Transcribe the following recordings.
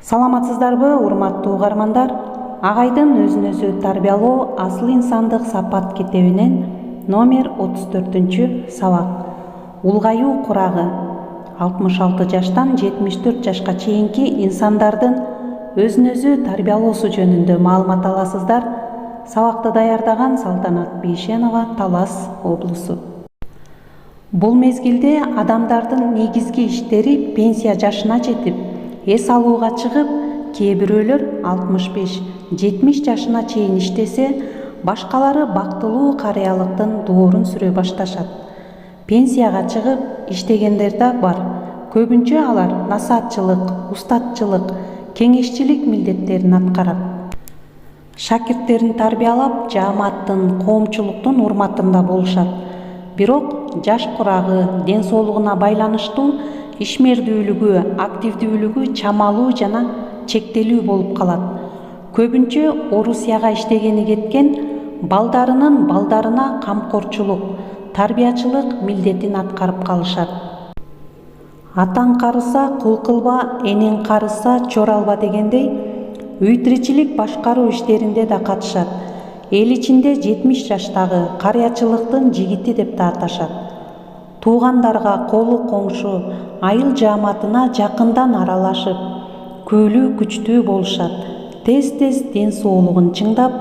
Саламатсыздарбы, урматтуу угармандар? Агайдын өзүн өзү тарбиялоо асыл инсандык сапат китебинен номер 34 сабак. Улгаюу курагы. 66 жаштан 74 жашка чейинки инсандардын өзүн өзү тарбиялоосу жөнүндө маалымат аласыздар. Сабакты даярдаган Салтанат Бейшенова, Талас облусу. Бул мезгилде адамдардын негизги иштери пенсия жашына жетип, эс алууга чыгып, кээ бирөөлөр 65-70 жашына чейин иштесе, башкалары бактылуу карыялыктын доорун сүрө башташат. Пенсияга чыгып иштегендер да бар. Көбүнчө алар насаатчылык, устатчылык, кеңешчилик милдеттерин аткарат. Шакирттерин тарбиялап, жааматтын, коомчулуктун урматында болушат. Бирок жаш курагы, ден соолугуна байланыштуу ишмердүүлүгү, активдүүлүгү чамалуу жана чектелүү болуп калат. Көбүнчө Орусияга иштегени кеткен балдарынын балдарына камкорчулук, тарбиячылык милдетин аткарып калышат. Атаң карыса кул кылба, энең карыса чор алба дегендей, үй тиричилик башкаруу иштеринде да катышат. Эл ичинде 70 жаштагы карыячылыктын жигити деп да аташат. Туугандарга, колу коңшу, айыл жааматына жакындан аралашып, көөлүү күчтүү болушат. Тез-тез ден соолугун чыңдап,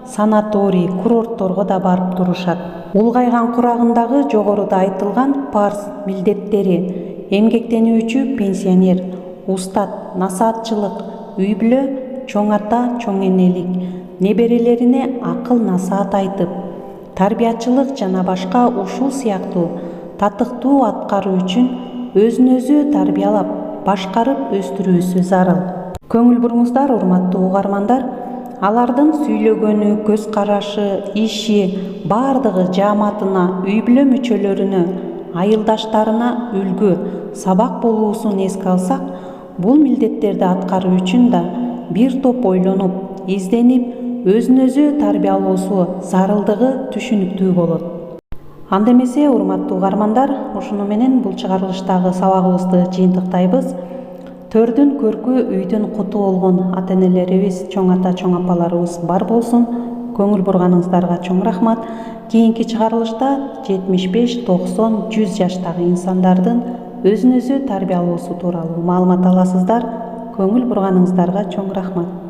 санаторий, курортторго да барып турушат. Улгайган курагындагы жогоруда айтылган парз милдеттери: эмгектенүүчү пенсионер, устат, насаатчылык, үй бүлө, чоң ата, чоң энелик, неберелерине акыл насаат айтып, тарбиячылык жана башка ушул сыяктуу татыктуу аткаруу үчүн өзүн өзү тарбиялап, башкарып өстүрүүсү зарыл. Көңүл буруңуздар, урматтуу угармандар. Алардын сүйлөгөнү, көз карашы, иши баардыгы жааматына, үй бүлө мүчөлөрүнө, айылдаштарына үлгү, сабак болуусун эске алсак, бул милдеттерди аткаруу үчүн да бир топ ойлонуп, изденип, өзүн өзү тарбиялоосу зарылдыгы түшүнүктүү болот. Анда эмесе, урматтуу угармандар, ушуну менен бул чыгарылыштагы сабагыбызды жыйынтыктайбыз. Төрдүн көркү, үйдүн куту болгон ата-энелерибиз, чоң ата, чоң апаларыбыз бар болсун. Көңүл бурганыңыздарга чоң рахмат. Кийинки чыгарылышта 75, 90, 100 жаштагы инсандардын өзүн өзү тарбиялоосу тууралуу маалымат аласыздар. Көңүл бурганыңыздарга чоң рахмат.